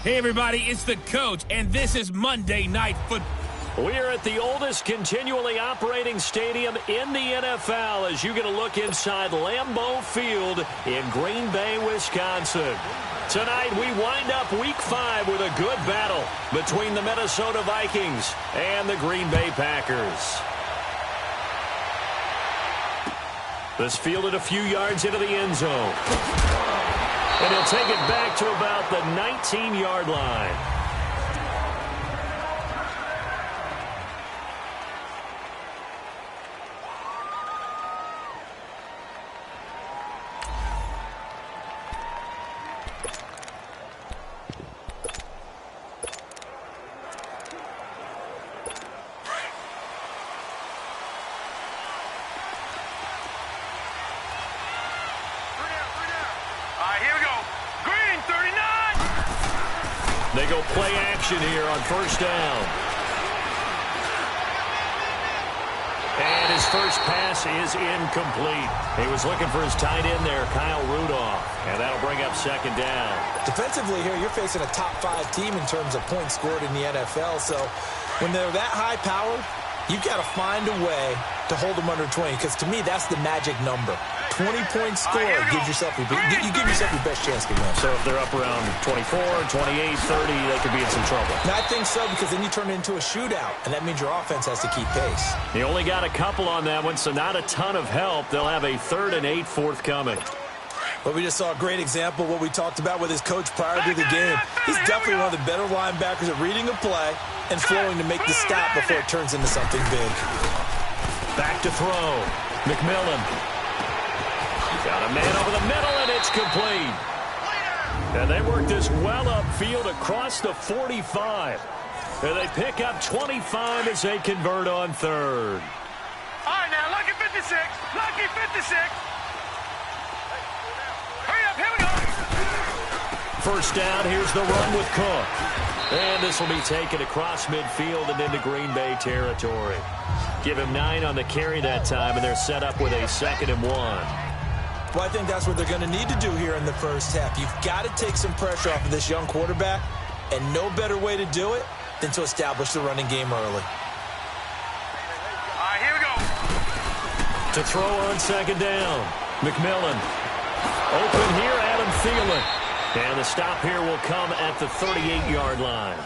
Hey, everybody, it's the coach, and this is Monday Night Football. We are at the oldest continually operating stadium in the NFL as you get a look inside Lambeau Field in Green Bay, Wisconsin. Tonight, we wind up Week 5 with a good battle between the Minnesota Vikings and the Green Bay Packers. This fielded a few yards into the end zone. And he'll take it back to about the 19-yard line. They go play action here on first down. And his first pass is incomplete. He was looking for his tight end there, Kyle Rudolph. And that'll bring up second down. Defensively here, you're facing a top-5 team in terms of points scored in the NFL. So when they're that high-powered, you've got to find a way to hold them under 20. Because to me, that's the magic number. 20-point score gives yourself you give yourself your best chance to win. So if they're up around 24, 28, 30, they could be in some trouble. And I think so, because then you turn it into a shootout, and that means your offense has to keep pace. He only got a couple on that one, so not a ton of help. They'll have a 3rd and 8 forthcoming. But we just saw a great example of what we talked about with his coach prior to the game. He's definitely one of the better linebackers at reading a play and flowing to make the stop before it turns into something big. Back to throw. McMillan. Got a man over the middle, and it's complete. And they work this well upfield across the 45. And they pick up 25 as they convert on 3rd. All right, now, lucky 56. Lucky 56. Hurry up, here we go. First down, here's the run with Cook. And this will be taken across midfield and into Green Bay territory. Give him 9 on the carry that time, and they're set up with a 2nd and 1. Well, I think that's what they're going to need to do here in the first half. You've got to take some pressure off of this young quarterback, and no better way to do it than to establish the running game early. All right, here we go. To throw on 2nd down. McMillan. Open here, Adam Thielen. And the stop here will come at the 38-yard line.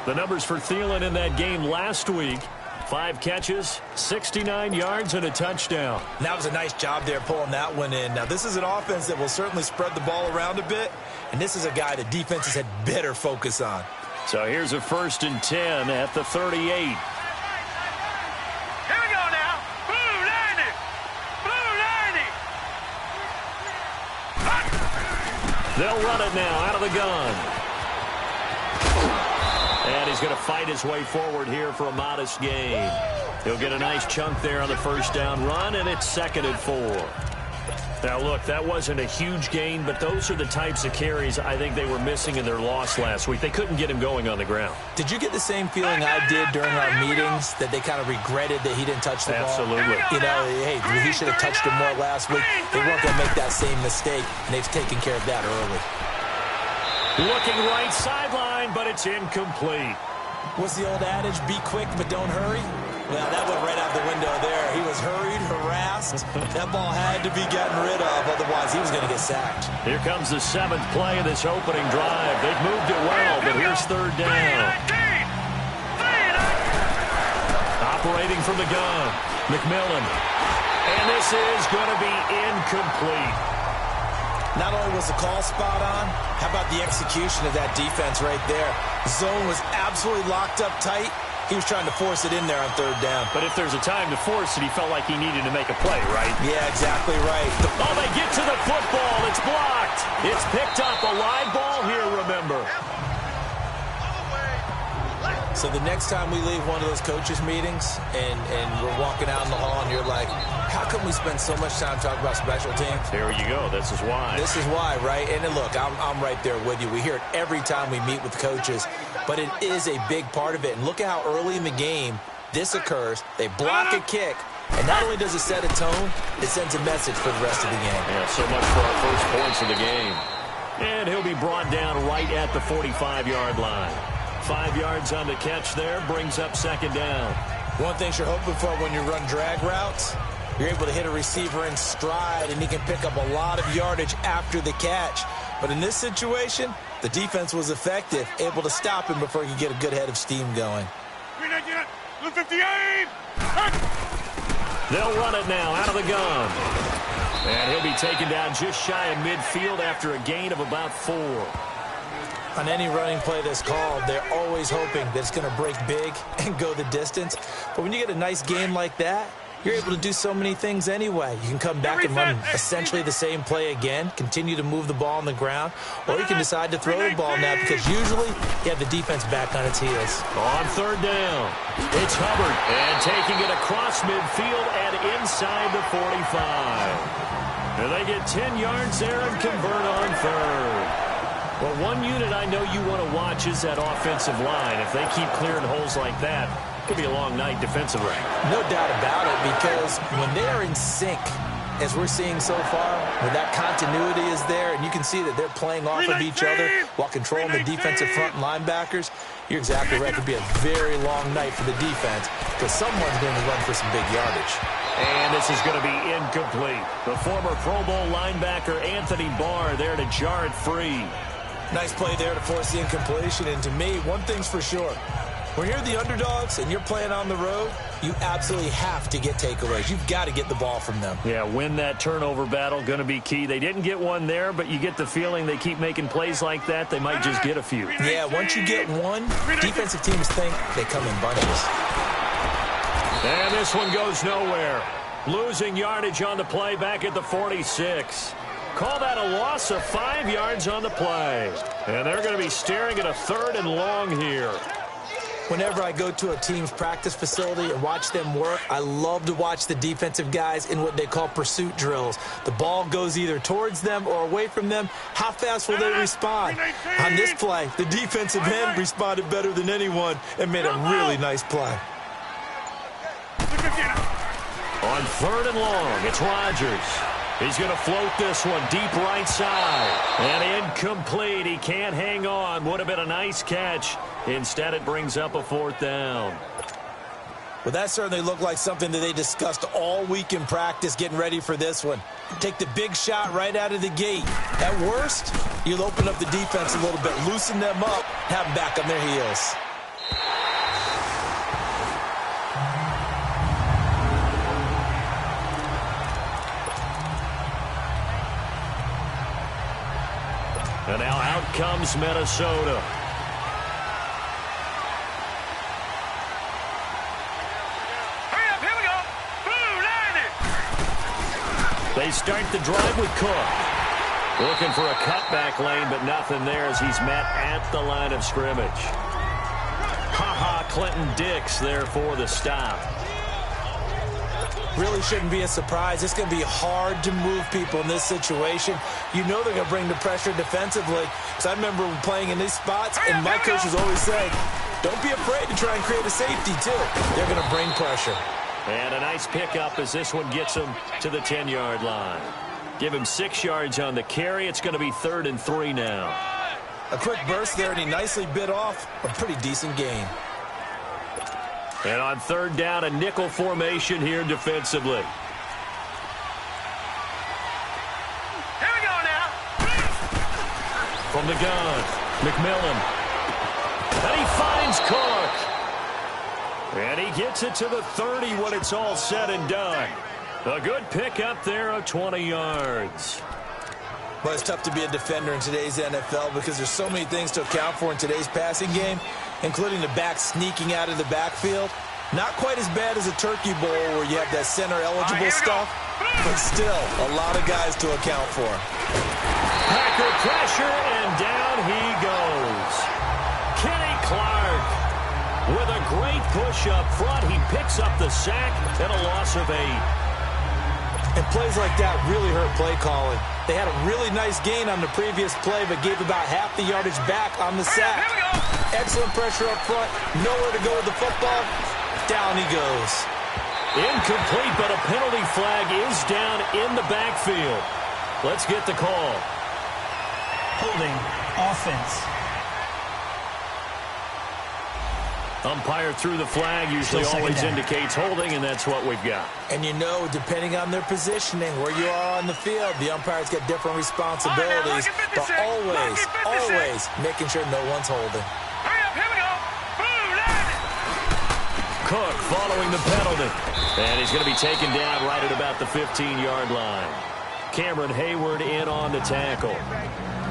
The numbers for Thielen in that game last week: 5 catches, 69 yards, and a touchdown. That was a nice job there pulling that one in. Now, this is an offense that will certainly spread the ball around a bit, and this is a guy that defenses had better focus on. So here's a 1st and 10 at the 38. Here we go now. Blue 90. Blue 90. They'll run it now out of the gun. And he's going to fight his way forward here for a modest gain. He'll get a nice chunk there on the first down run, and it's 2nd and 4. Now, look, that wasn't a huge gain, but those are the types of carries I think they were missing in their loss last week. They couldn't get him going on the ground. Did you get the same feeling I did during our meetings, that they kind of regretted that he didn't touch the ball? Absolutely. You know, hey, he should have touched him more last week. They weren't going to make that same mistake, and they've taken care of that early. Looking right sideline, but it's incomplete. What's the old adage? Be quick, but don't hurry. Well, that went right out the window there. He was hurried, harassed. That ball had to be gotten rid of, otherwise he was going to get sacked. Here comes the 7th play of this opening drive. They've moved it well, but here's 3rd down. Operating from the gun, McMillan. And this is going to be incomplete. Not only was the call spot on, how about the execution of that defense right there? Zone was absolutely locked up tight. He was trying to force it in there on 3rd down. But if there's a time to force it, he felt like he needed to make a play, right? Yeah, exactly right. Oh, they get to the football. It's blocked. It's picked up. A live ball here, remember. So the next time we leave one of those coaches' meetings and we're walking out in the hall and you're like, how come we spend so much time talking about special teams? There you go. This is why. This is why, right? And then look, I'm right there with you. We hear it every time we meet with coaches, but it is a big part of it. And look at how early in the game this occurs. They block a kick, and not only does it set a tone, it sends a message for the rest of the game. Yeah, so much for our first points of the game. And he'll be brought down right at the 45-yard line. 5 yards on the catch there, brings up second down. One thing you're hoping for when you run drag routes, you're able to hit a receiver in stride, and he can pick up a lot of yardage after the catch. But in this situation, the defense was effective, able to stop him before he could get a good head of steam going. 58! They'll run it now out of the gun. And he'll be taken down just shy of midfield after a gain of about 4. On any running play that's called, they're always hoping that it's going to break big and go the distance. But when you get a nice game like that, you're able to do so many things anyway. You can come back and run essentially the same play again, continue to move the ball on the ground, or you can decide to throw the ball now because usually you have the defense back on its heels. On third down, it's Hubbard, and taking it across midfield and inside the 45. And they get 10 yards there and convert on third. Well, one unit I know you want to watch is that offensive line. If they keep clearing holes like that, it could be a long night defensively. No doubt about it, because when they are in sync, as we're seeing so far, where that continuity is there, and you can see that they're playing off of each other while controlling the defensive front linebackers, you're exactly right. It could be a very long night for the defense because someone's going to run for some big yardage. And this is going to be incomplete. The former Pro Bowl linebacker Anthony Barr there to jar it free. Nice play there to force the incompletion. And to me, one thing's for sure. When you're the underdogs and you're playing on the road, you absolutely have to get takeaways. You've got to get the ball from them. Yeah, win that turnover battle, going to be key. They didn't get one there, but you get the feeling they keep making plays like that, they might just get a few. Yeah, once you get one, defensive teams think they come in bunches. And this one goes nowhere. Losing yardage on the play back at the 46. Call that a loss of 5 yards on the play. And they're going to be staring at a 3rd and long here. Whenever I go to a team's practice facility and watch them work, I love to watch the defensive guys in what they call pursuit drills. The ball goes either towards them or away from them. How fast will they respond? On this play, the defensive end responded better than anyone and made a really nice play. On 3rd and long, it's Rodgers. He's going to float this one deep right side. And incomplete. He can't hang on. Would have been a nice catch. Instead, it brings up a 4th down. Well, that certainly looked like something that they discussed all week in practice getting ready for this one. Take the big shot right out of the gate. At worst, you'll open up the defense a little bit, loosen them up, have them back on their heels. And now out comes Minnesota. Hurry up, here we go. Blue, line it. They start the drive with Cook. Looking for a cutback lane, but nothing there as he's met at the line of scrimmage. Clinton Dix there for the stop. Really shouldn't be a surprise. It's going to be hard to move people in this situation. You know they're going to bring the pressure defensively. Because I remember playing in these spots, and my coaches always say, don't be afraid to try and create a safety, too. They're going to bring pressure. And a nice pickup as this one gets him to the 10-yard line. Give him 6 yards on the carry. It's going to be 3rd and 3 now. A quick burst there, and he nicely bit off a pretty decent gain. And on 3rd down, a nickel formation here defensively. Here we go now. From the gun, McMillan. And he finds Cook. And he gets it to the 30 when it's all said and done. A good pickup there of 20 yards. But it's tough to be a defender in today's NFL because there's so many things to account for in today's passing game, including the back sneaking out of the backfield. Not quite as bad as a turkey bowl where you have that center-eligible stuff, but still a lot of guys to account for. Packer pressure, and down he goes. Kenny Clark with a great push up front. He picks up the sack and a loss of 8. And plays like that really hurt play calling. They had a really nice gain on the previous play, but gave about half the yardage back on the sack. Excellent pressure up front. Nowhere to go with the football. Down he goes. Incomplete, but a penalty flag is down in the backfield. Let's get the call. holding offense. Umpire threw the flag, usually always indicates holding, and that's what we've got. And you know, depending on their positioning, where you are on the field, the umpires get different responsibilities, but always making sure no one's holding. Hurry up, here we go. Blue line. Cook following the penalty. And he's going to be taken down right at about the 15-yard line. Cameron Hayward in on the tackle.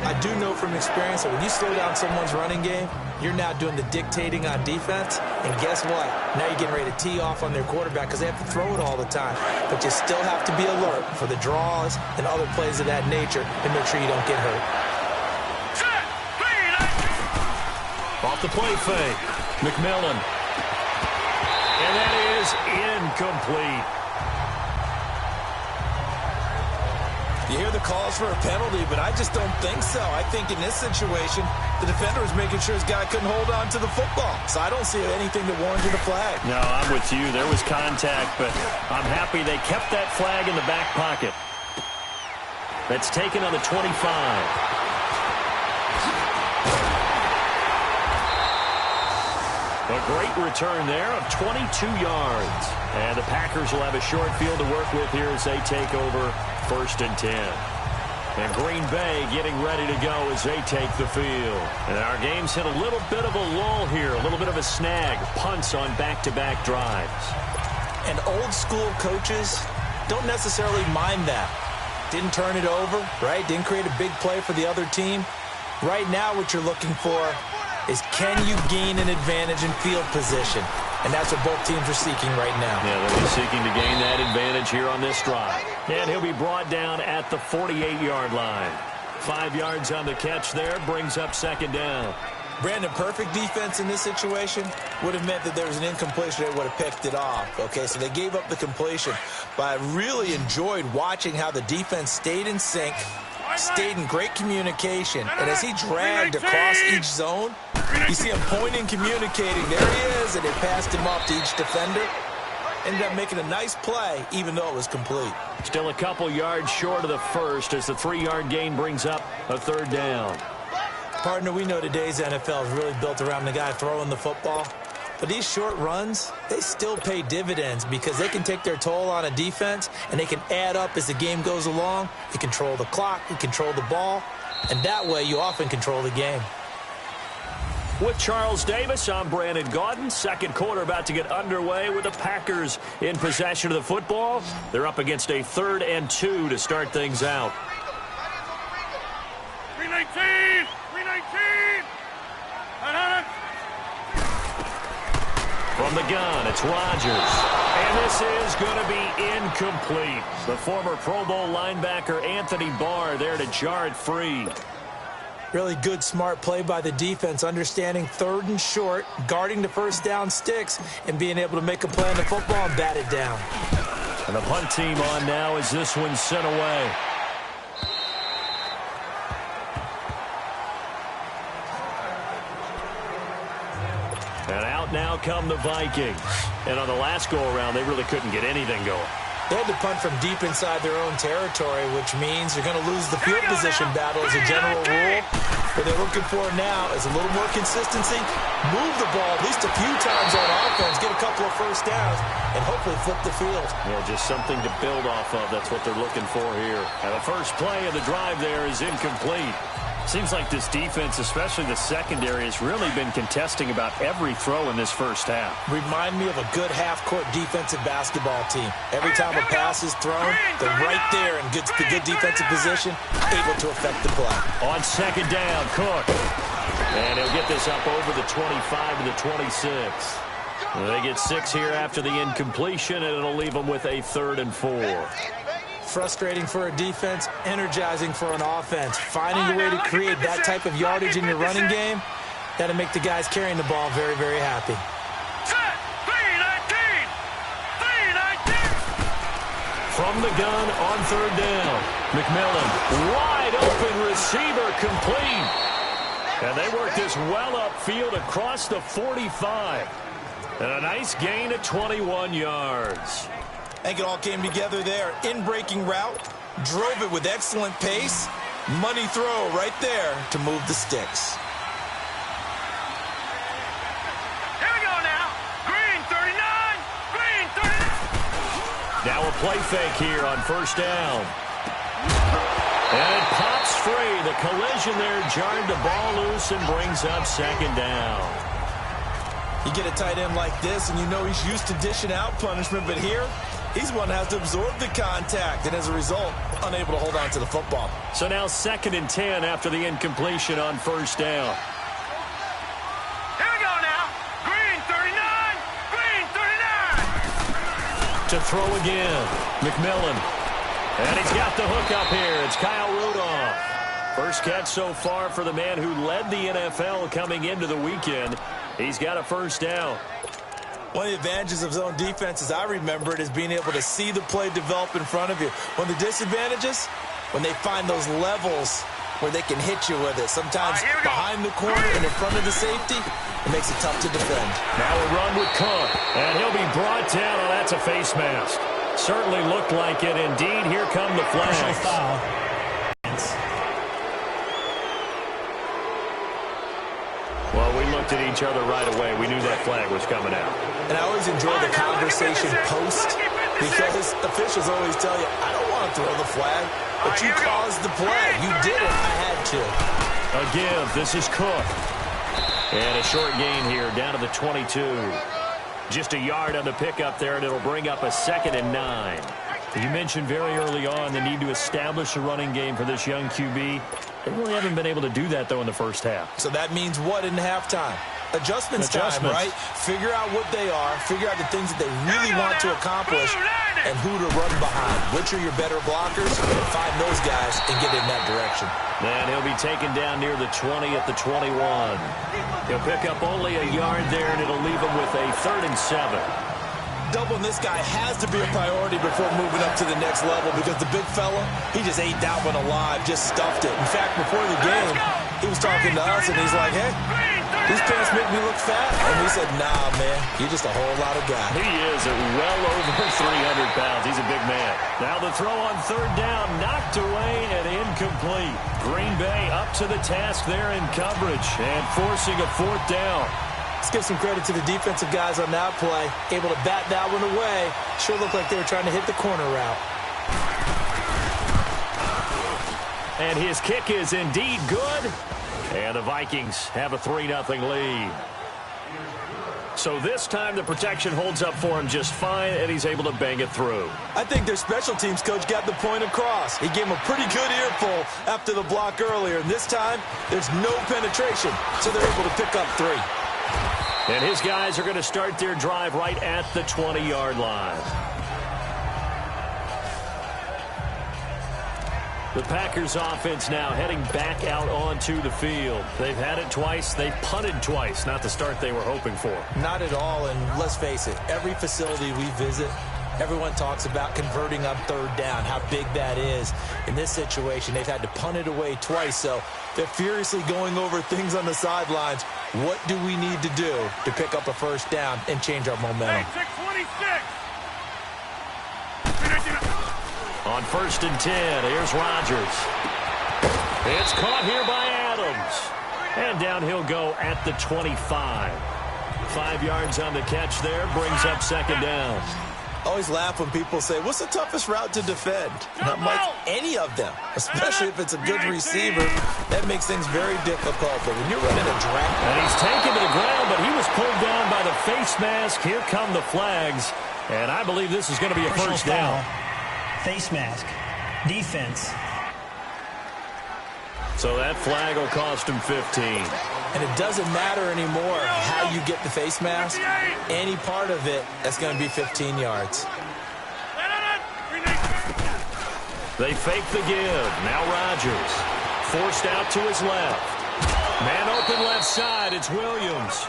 I do know from experience that when you slow down someone's running game, you're now doing the dictating on defense. And guess what? Now you're getting ready to tee off on their quarterback because they have to throw it all the time. But you still have to be alert for the draws and other plays of that nature to make sure you don't get hurt. Off the play fake. McMillan. And that is incomplete. You hear the calls for a penalty, but I just don't think so. I think in this situation, the defender was making sure his guy couldn't hold on to the football. So I don't see anything that warranted a flag. No, I'm with you. There was contact, but I'm happy they kept that flag in the back pocket. That's taken on the 25. A great return there of 22 yards. And the Packers will have a short field to work with here as they take over 1st and 10. And Green Bay getting ready to go as they take the field. And our game's hit a little bit of a lull here, a little bit of a snag. Punts on back-to-back drives. And old school coaches don't necessarily mind that. Didn't turn it over, right? Didn't create a big play for the other team. Right now what you're looking for is can you gain an advantage in field position? And that's what both teams are seeking right now. Yeah, they'll be seeking to gain that advantage here on this drive. And he'll be brought down at the 48-yard line. 5 yards on the catch there, brings up 2nd down. Brandon, perfect defense in this situation would have meant that there was an incompletion. They would have picked it off. Okay, so they gave up the completion. But I really enjoyed watching how the defense stayed in sync, stayed in great communication. And as he dragged across each zone, you see him pointing, communicating. There he is, and they passed him off to each defender. Ended up making a nice play, even though it was complete. Still a couple yards short of the first as the 3-yard gain brings up a 3rd down. Partner, we know today's NFL is really built around the guy throwing the football. But these short runs, they still pay dividends because they can take their toll on a defense and they can add up as the game goes along. You control the clock, you control the ball, and that way you often control the game. With Charles Davis, I'm Brandon Gaudin. 2nd quarter about to get underway with the Packers in possession of the football. They're up against a 3rd and 2 to start things out. 319! 319! From the gun, it's Rodgers. And this is going to be incomplete. The former Pro Bowl linebacker Anthony Barr there to jar it free. Really good, smart play by the defense, understanding 3rd and short, guarding the 1st down sticks, and being able to make a play on the football and bat it down. And the punt team on now as this one's sent away. And out now come the Vikings. And on the last go-around, they really couldn't get anything going. They had to punt from deep inside their own territory, which means they're going to lose the field position battle as a general rule. What they're looking for now is a little more consistency, move the ball at least a few times on offense, get a couple of 1st downs, and hopefully flip the field. Yeah, just something to build off of. That's what they're looking for here. And the first play of the drive there is incomplete. Seems like this defense, especially the secondary, has really been contesting about every throw in this first half. Remind me of a good half-court defensive basketball team. Every time a pass is thrown, they're right there in good defensive position, able to affect the play. On 2nd down, Cook. And he'll get this up over the 25 to the 26. They get 6 here after the incompletion, and it'll leave them with a 3rd and 4. Frustrating for a defense, energizing for an offense. Finding a way to create that type of yardage in your running game, that'll make the guys carrying the ball very, very happy. 319! From the gun on 3rd down. McMillan, wide open receiver, complete. And they work this well upfield across the 45. And a nice gain of 21 yards. I think it all came together there. In-breaking route, drove it with excellent pace, Money throw right there to move the sticks. Here we go now. Green 39. Green 39. Now a play fake here on first down. And it pops free. The collision there jarred the ball loose and brings up second down. You get a tight end like this, and you know he's used to dishing out punishment, but here, he's one that has to absorb the contact, and as a result, unable to hold on to the football. So now 2nd and 10 after the incompletion on first down. Here we go now. Green 39. Green 39. To throw again, McMillan. And he's got the hook up here. It's Kyle Rudolph. First catch so far for the man who led the NFL coming into the weekend. He's got a first down. One of the advantages of zone defense, as I remember it, is being able to see the play develop in front of you. One of the disadvantages, when they find those levels where they can hit you with it. Sometimes behind the corner and in front of the safety, it makes it tough to defend. Now a run with Cook, and he'll be brought down. Oh, that's a face mask. Certainly looked like it. Indeed, here come the flags. Foul. Well, we looked at each other right away. We knew that flag was coming out. And I always enjoy the conversation post, because officials always tell you, I don't want to throw the flag, but you caused the play. You did it. I had to. Again, this is Cook. And a short gain here, down to the 22. Just a yard on the pickup there, and it'll bring up a 2nd and 9. You mentioned very early on the need to establish a running game for this young QB. They really haven't been able to do that, though, in the first half. So that means what in halftime? Adjustments time, right? Figure out what they are, figure out the things that they really want to accomplish, and who to run behind. Which are your better blockers? Find those guys and get in that direction. And he'll be taken down near the 20 at the 21. He'll pick up only a yard there, and it'll leave him with a 3rd and 7. Doubling this guy has to be a priority before moving up to the next level, because the big fella, he just ate that one alive, just stuffed it. In fact, before the game, he was talking to us, and he's like, hey, these pants make me look fat. And we said, nah, man, you're just a whole lot of guy. He is at well over 300 pounds. He's a big man. Now the throw on 3rd down, knocked away and incomplete. Green Bay up to the task there in coverage and forcing a 4th down. Let's give some credit to the defensive guys on that play. Able to bat that one away. Sure looked like they were trying to hit the corner route. And his kick is indeed good. And the Vikings have a 3-0 lead. So this time the protection holds up for him just fine, and he's able to bang it through. I think their special teams coach got the point across. He gave him a pretty good earful after the block earlier. And this time, there's no penetration, so they're able to pick up 3. And his guys are going to start their drive right at the 20-yard line. The Packers offense now heading back out onto the field. They've had it twice. They've punted twice. Not the start they were hoping for. Not at all, and let's face it, every facility we visit, everyone talks about converting on 3rd down, how big that is. In this situation, they've had to punt it away twice, so they're furiously going over things on the sidelines. What do we need to do to pick up a 1st down and change our momentum? 26. On 1st and 10, here's Rodgers. It's caught here by Adams. And down he'll go at the 25. 5 yards on the catch there, brings up 2nd down. I always laugh when people say, what's the toughest route to defend? Not like any of them, especially if it's a good receiver. That makes things very difficult. But when you're running a drag... And he's taken to the ground, but he was pulled down by the face mask. Here come the flags. And I believe this is going to be a first down. Face mask. Defense. So that flag will cost him 15. And it doesn't matter anymore how you get the face mask. Any part of it, that's going to be 15 yards. They fake the give. Now Rodgers. Forced out to his left. Man open left side. It's Williams.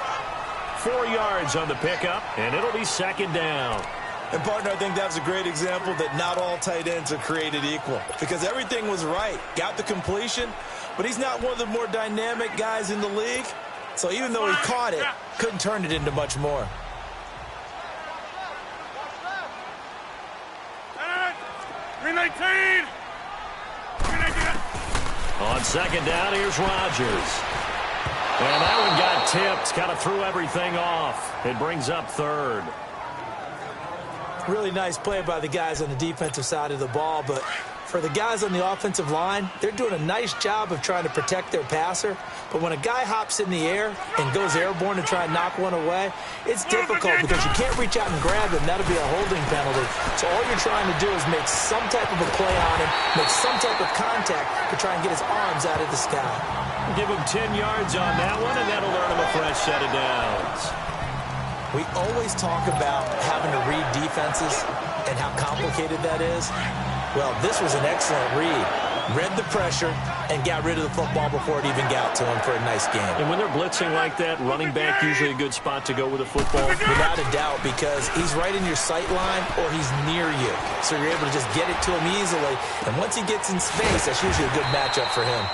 4 yards on the pickup, and it'll be 2nd down. And, partner, I think that was a great example that not all tight ends are created equal, because everything was right. Got the completion, but he's not one of the more dynamic guys in the league. So even though he caught it, couldn't turn it into much more. On second down, here's Rodgers. And that one got tipped. Kind of threw everything off. It brings up third. Really nice play by the guys on the defensive side of the ball, but for the guys on the offensive line, they're doing a nice job of trying to protect their passer. But when a guy hops in the air and goes airborne to try and knock one away, it's difficult because you can't reach out and grab him. That'll be a holding penalty. So all you're trying to do is make some type of a play on him, make some type of contact to try and get his arms out of the sky. Give him 10 yards on that one, and that'll earn him a fresh set of downs. We always talk about having to read defenses and how complicated that is. Well, this was an excellent read. Read the pressure and got rid of the football before it even got to him for a nice game. And when they're blitzing like that, running back usually a good spot to go with a football. Without a doubt, because he's right in your sight line or he's near you. So you're able to just get it to him easily. And once he gets in space, that's usually a good matchup for him.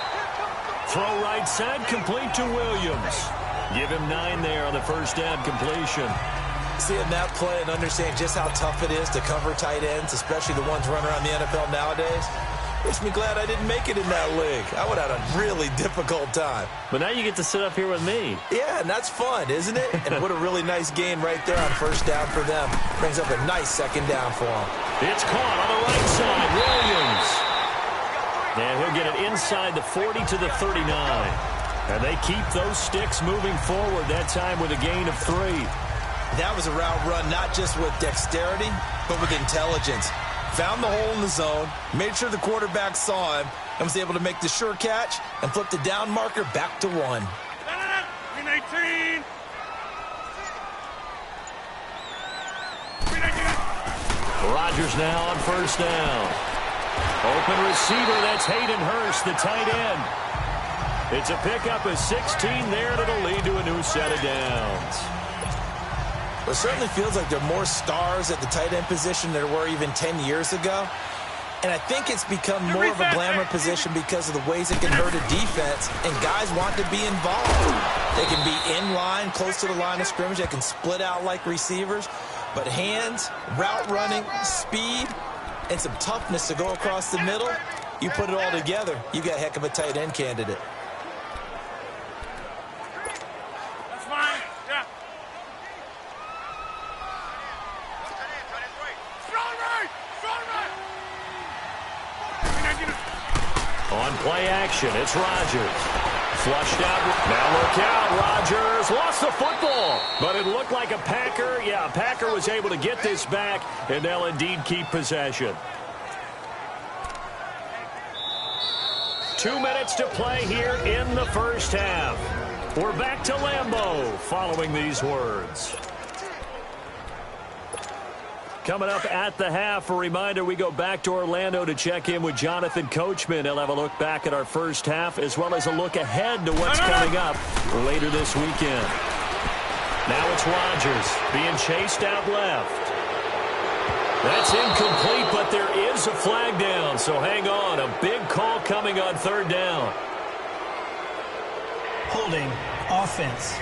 Throw right side, complete to Williams. Give him 9 there on the first down completion. Seeing that play and understanding just how tough it is to cover tight ends, especially the ones running around the NFL nowadays, makes me glad I didn't make it in that league. I would have had a really difficult time. But now you get to sit up here with me. Yeah, and that's fun, isn't it? And what a really nice gain right there on first down for them. Brings up a nice second down for them. It's caught on the right side. Williams. And he'll get it inside the 40 to the 39. And they keep those sticks moving forward, that time with a gain of 3. That was a route run not just with dexterity, but with intelligence. Found the hole in the zone, made sure the quarterback saw him, and was able to make the sure catch and flip the down marker back to 1. 18. Rodgers now on first down. Open receiver, that's Hayden Hurst, the tight end. It's a pickup of 16 there, and it'll lead to a new set of downs. Well, it certainly feels like there are more stars at the tight end position than there were even 10 years ago. And I think it's become more of a glamour position because of the ways it can hurt a defense, and guys want to be involved. They can be in line, close to the line of scrimmage. They can split out like receivers. But hands, route running, speed, and some toughness to go across the middle, you put it all together, you got a heck of a tight end candidate. That's fine. Yeah. Strong right. On play action, it's Rodgers. Flushed out. Now look out. Rodgers lost the football. But it looked like a Packer. Yeah, a Packer was able to get this back, and they'll indeed keep possession. 2 minutes to play here in the first half. We're back to Lambeau following these words. Coming up at the half, a reminder, we go back to Orlando to check in with Jonathan Coachman. He'll have a look back at our first half as well as a look ahead to what's coming up later this weekend. Now it's Rodgers being chased out left. That's incomplete, but there is a flag down, so hang on. A big call coming on third down. Holding offense.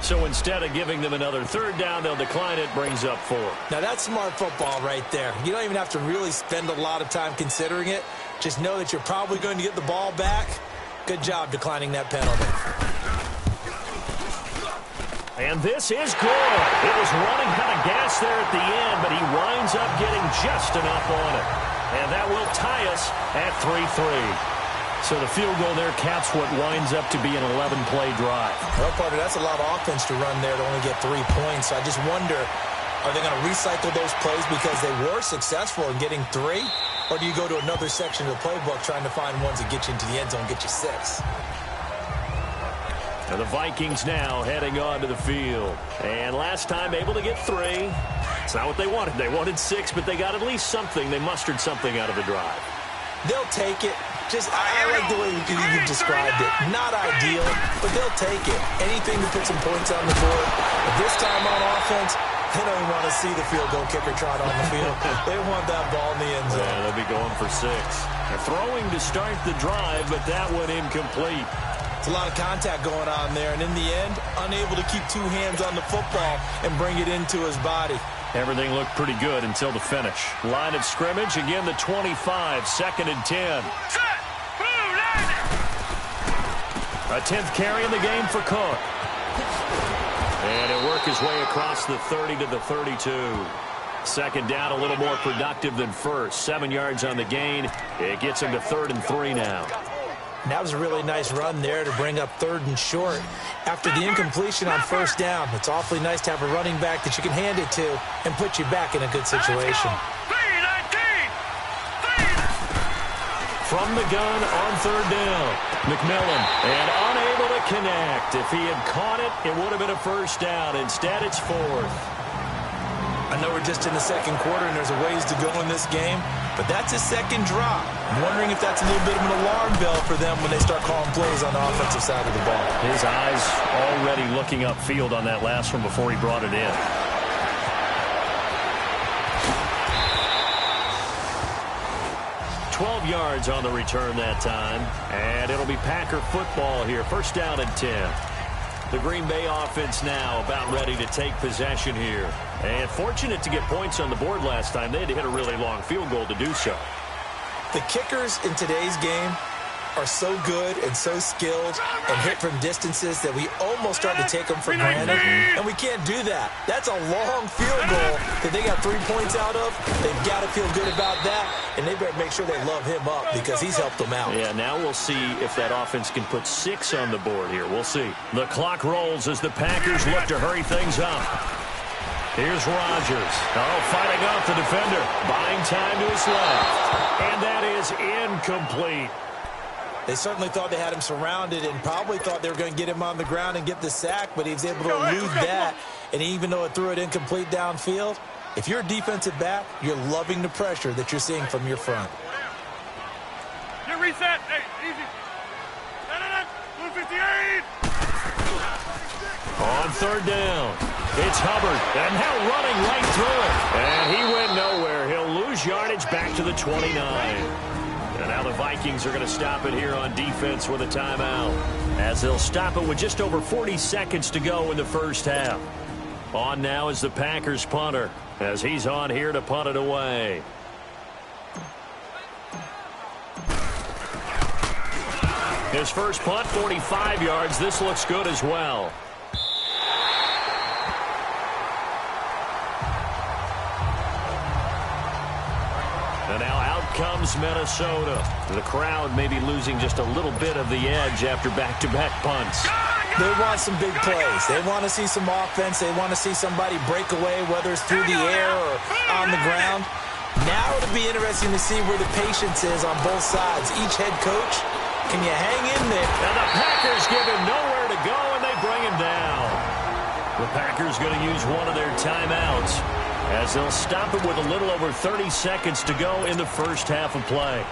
So instead of giving them another third down, they'll decline it, brings up 4. Now that's smart football right there. You don't even have to really spend a lot of time considering it. Just know that you're probably going to get the ball back. Good job declining that penalty. And this is good. It was running out of gas there at the end, but he winds up getting just enough on it. And that will tie us at 3-3. So the field goal there caps what winds up to be an 11-play drive. Well, partner, that's a lot of offense to run there to only get 3 points. So I just wonder, are they going to recycle those plays because they were successful in getting 3? Or do you go to another section of the playbook trying to find ones that get you into the end zone, get you 6? And the Vikings now heading onto the field. And last time able to get 3. It's not what they wanted. They wanted 6, but they got at least something. They mustered something out of the drive. They'll take it. I like the way you described it. Not ideal, but they'll take it. Anything to put some points on the board. But this time on offense, they don't even want to see the field goal kicker trot on the field. They want that ball in the end zone. Yeah, they'll be going for 6. They're throwing to start the drive, but that one incomplete. It's a lot of contact going on there, and in the end, unable to keep 2 hands on the football and bring it into his body. Everything looked pretty good until the finish. Line of scrimmage, again the 25, 2nd and 10. Set. Blue 90. A 10th carry in the game for Cook. And he'll work his way across the 30 to the 32. 2nd down, a little more productive than first. 7 yards on the gain. It gets him to 3rd and 3 now. And that was a really nice run there to bring up 3rd and short. After the incompletion on 1st down, it's awfully nice to have a running back that you can hand it to and put you back in a good situation. From the gun on 3rd down, McMillan, and unable to connect. If he had caught it, it would have been a 1st down. Instead, it's 4th. I know we're just in the 2nd quarter and there's a ways to go in this game, but that's his 2nd drop. I'm wondering if that's a little bit of an alarm bell for them when they start calling plays on the offensive side of the ball. His eyes already looking upfield on that last one before he brought it in. $12 yards on the return that time, and it'll be Packer football here. 1st down and 10. The Green Bay offense now about ready to take possession here. And fortunate to get points on the board last time. They had to hit a really long field goal to do so. The kickers in today's game are so good and so skilled and hit from distances that we almost start to take them for granted, and we can't do that. That's a long field goal that they got 3 points out of. They've got to feel good about that, and they better make sure they love him up because he's helped them out. Yeah, now we'll see if that offense can put 6 on the board here. We'll see. The clock rolls as the Packers look to hurry things up. Here's Rodgers. Oh, fighting off the defender. Buying time to his left. And that is incomplete. They certainly thought they had him surrounded and probably thought they were going to get him on the ground and get the sack, but he was able to elude that. And even though it threw it incomplete downfield, if you're a defensive back, you're loving the pressure that you're seeing from your front. Get reset. Hey, easy. 158. On 3rd down, it's Hubbard, and now running right through it. And he went nowhere. He'll lose yardage back to the 29. And now the Vikings are going to stop it here on defense with a timeout, as they'll stop it with just over 40 seconds to go in the 1st half. On now is the Packers punter, as he's on here to punt it away. His first punt, 45 yards. This looks good as well. And now out comes Minnesota. The crowd may be losing just a little bit of the edge after back-to-back punts. They want some big plays. They want to see some offense. They want to see somebody break away, whether it's through the air or on the ground. Now it'll be interesting to see where the patience is on both sides. Each head coach, can you hang in there? And the Packers give him nowhere to go, and they bring him down. The Packers going to use one of their timeouts, as they'll stop it with a little over 30 seconds to go in the 1st half of play.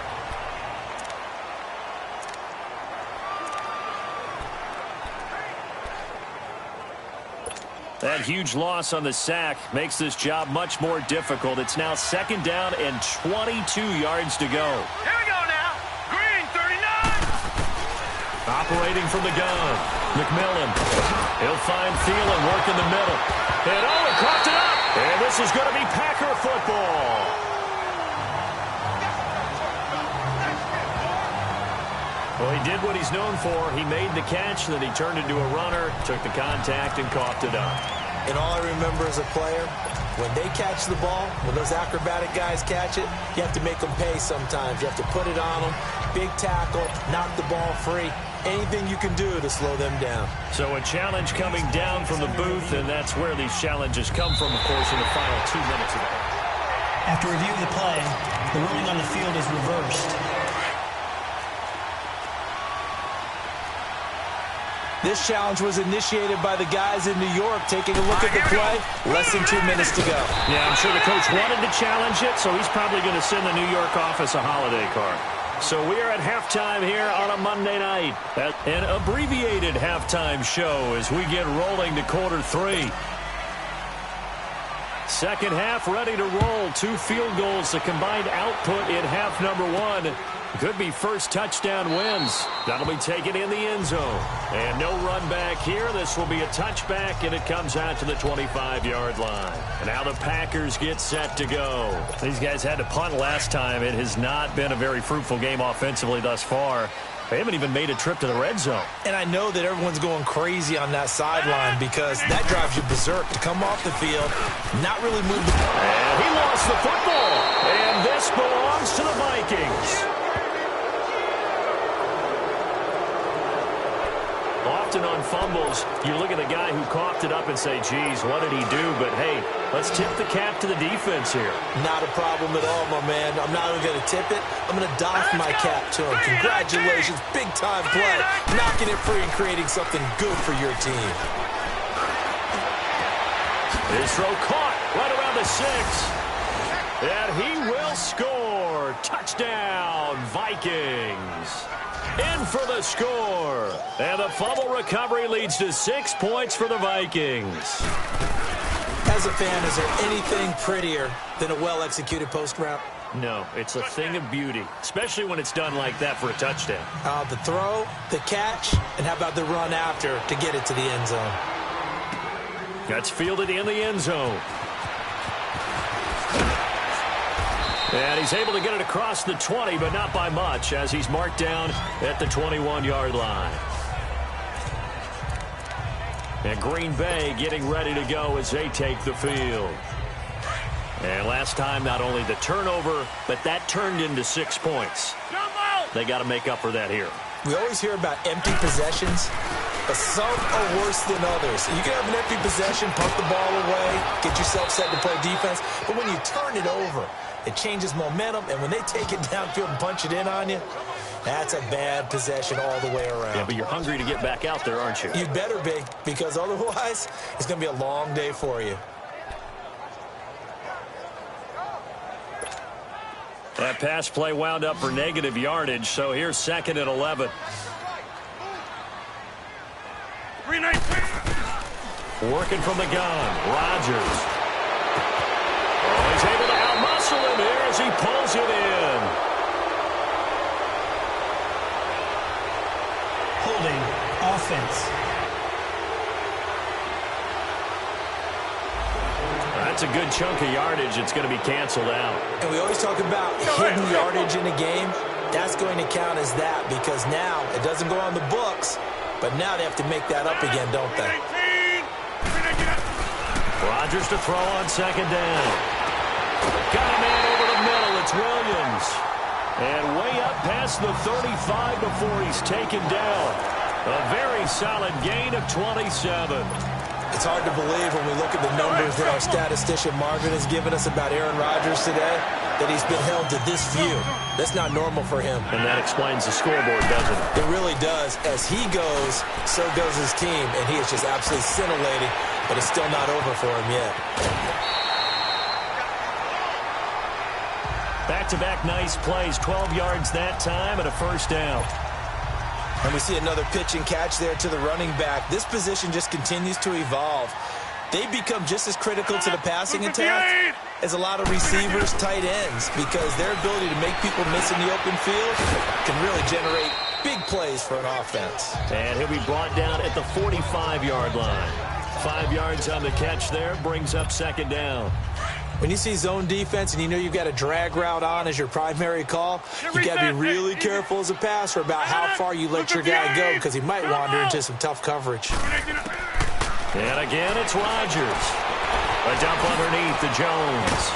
That huge loss on the sack makes this job much more difficult. It's now 2nd down and 22 yards to go. Here we go now. Green 39. Operating from the gun, McMillan. He'll find Thielen, work in the middle. And oh, he coughed it up. And this is going to be Packer football. Well, he did what he's known for. He made the catch, then he turned into a runner, took the contact, and coughed it up. And all I remember as a player, when they catch the ball, when those acrobatic guys catch it, you have to make them pay sometimes. You have to put it on them, big tackle, knock the ball free. Anything you can do to slow them down. So a challenge coming down from the booth, and that's where these challenges come from, of course, in the final 2 minutes of it. After reviewing the play, the ruling on the field is reversed. This challenge was initiated by the guys in New York. Taking a look at the play, less than 2 minutes to go. Yeah, I'm sure the coach wanted to challenge it, so he's probably going to send the New York office a holiday card. So we are at halftime here on a Monday night. An abbreviated halftime show as we get rolling to quarter 3. 2nd half ready to roll. 2 field goals, the combined output in half number 1. Could be first touchdown wins. That'll be taken in the end zone. And no run back here. This will be a touchback, and it comes out to the 25-yard line. And now the Packers get set to go. These guys had to punt last time. It has not been a very fruitful game offensively thus far. They haven't even made a trip to the red zone. And I know that everyone's going crazy on that sideline because that drives you berserk to come off the field, not really move the ball. And he lost the football. And this belongs to the Vikings. Often on fumbles, you look at the guy who coughed it up and say, geez, what did he do? But, hey, let's tip the cap to the defense here. Not a problem at all, my man. I'm not even going to tip it. I'm going to doff my cap to him. Congratulations, big-time play. Knocking it free and creating something good for your team. His throw caught right around the 6. And he will score. Touchdown, Vikings. In for the score. And the fumble recovery leads to 6 points for the Vikings. As a fan, is there anything prettier than a well-executed post route? No, it's a thing of beauty, especially when it's done like that for a touchdown. The throw, the catch, and how about the run after to get it to the end zone? That's fielded in the end zone. And he's able to get it across the 20, but not by much, as he's marked down at the 21-yard line. And Green Bay getting ready to go as they take the field. And last time, not only the turnover, but that turned into 6 points. They got to make up for that here. We always hear about empty possessions, but some are worse than others. You can have an empty possession, pump the ball away, get yourself set to play defense, but when you turn it over, it changes momentum, and when they take it downfield and punch it in on you, that's a bad possession all the way around. Yeah, but you're hungry to get back out there, aren't you? You better be, because otherwise, it's going to be a long day for you. That pass play wound up for negative yardage, so here's 2nd and 11. 319. Working from the gun, Rodgers. Oh, he's able to out-muscle him here as he pulls it in. Holding offense. That's a good chunk of yardage. It's going to be canceled out. And we always talk about hidden yardage in a game. That's going to count as that because now it doesn't go on the books, but now they have to make that up again, don't they? Rodgers to throw on 2nd down. Got a man over the middle. It's Williams. And way up past the 35 before he's taken down. A very solid gain of 27. It's hard to believe when we look at the numbers that our statistician Marvin has given us about Aaron Rodgers today, that he's been held to this few. That's not normal for him. And that explains the scoreboard, doesn't it? It really does. As he goes, so goes his team, and he is just absolutely scintillating, but it's still not over for him yet. Back-to-back nice plays, 12 yards that time and a first down. And we see another pitch and catch there to the running back. This position just continues to evolve. They become just as critical to the passing attack as a lot of receivers, tight ends, because their ability to make people miss in the open field can really generate big plays for an offense. And he'll be brought down at the 45-yard line. 5 yards on the catch there, brings up 2nd down. When you see zone defense and you know you've got a drag route on as your primary call, you got to be really careful as a passer about how far you let your guy go because he might wander into some tough coverage. And again, it's Rodgers. A dump underneath to Jones.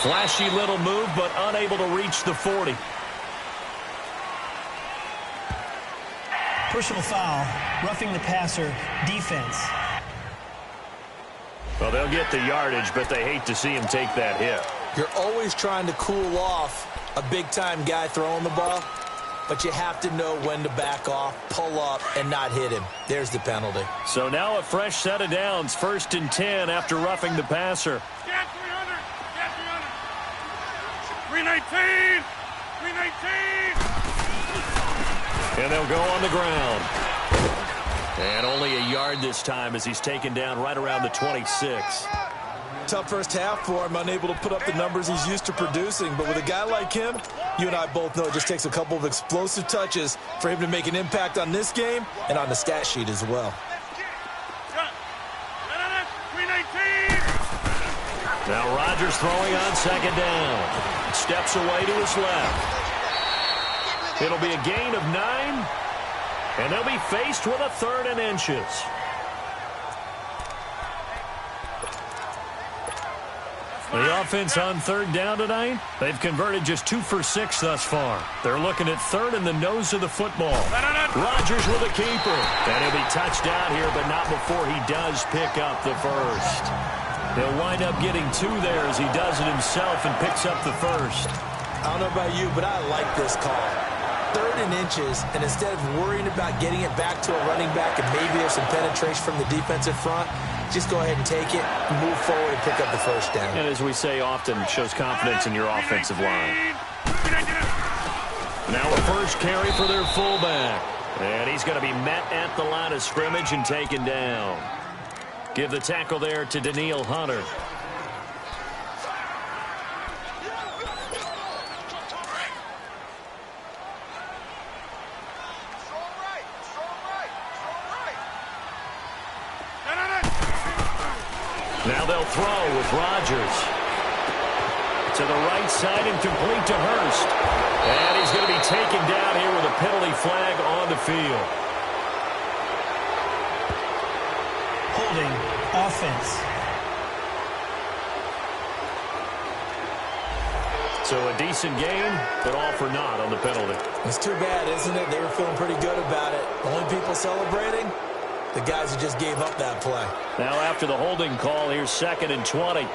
Flashy little move, but unable to reach the 40. Personal foul, roughing the passer, defense. Well, they'll get the yardage, but they hate to see him take that hit. You're always trying to cool off a big-time guy throwing the ball, but you have to know when to back off, pull up, and not hit him. There's the penalty. So now a fresh set of downs, 1st and 10 after roughing the passer. Get 300. Get 300. 319. 319. And they'll go on the ground. And only a yard this time as he's taken down right around the 26. Tough first half for him, unable to put up the numbers he's used to producing. But with a guy like him, You and I both know it just takes a couple of explosive touches for him to make an impact on this game and on the stat sheet as well. Now Rodgers throwing on second down. Steps away to his left. It'll be a gain of 9, and they'll be faced with a 3rd and inches. The offense on 3rd down tonight, they've converted just 2 for 6 thus far. They're looking at 3rd in the nose of the football. Rodgers with a keeper. And he'll be touched out here, but not before he does pick up the first. He'll wind up getting 2 there as he does it himself and picks up the first. I don't know about you, but I like this call. 3rd and inches, and instead of worrying about getting it back to a running back and maybe there's some penetration from the defensive front, just go ahead and take it, move forward, and pick up the first down. And as we say often, shows confidence in your offensive line. Now a first carry for their fullback. And he's going to be met at the line of scrimmage and taken down. Give the tackle there to Daniil Hunter. Now they'll throw with Rodgers. To the right side and complete to Hurst. And he's going to be taken down here with a penalty flag on the field. Holding offense. So a decent game, but all for naught on the penalty. It's too bad, isn't it? They were feeling pretty good about it. The only people celebrating, the guys who just gave up that play. Now after the holding call, here's 2nd and 20.